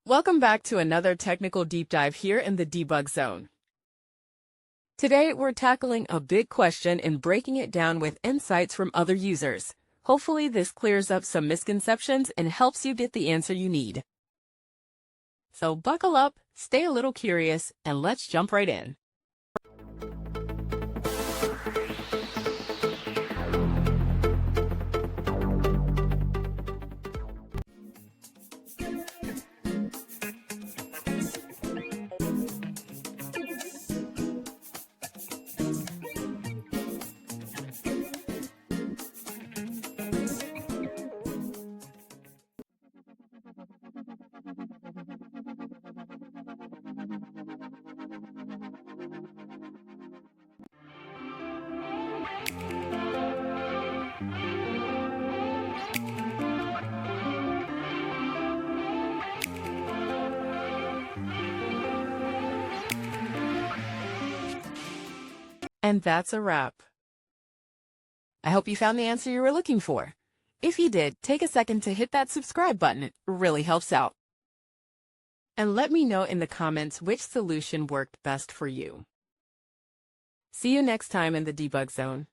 Welcome back to another technical deep dive here in the Debug Zone. Today, we're tackling a big question and breaking it down with insights from other users. Hopefully, this clears up some misconceptions and helps you get the answer you need. So buckle up, stay a little curious, and let's jump right in. And that's a wrap. I hope you found the answer you were looking for. If you did, take a second to hit that subscribe button. It really helps out. And let me know in the comments which solution worked best for you. See you next time in the Debug Zone.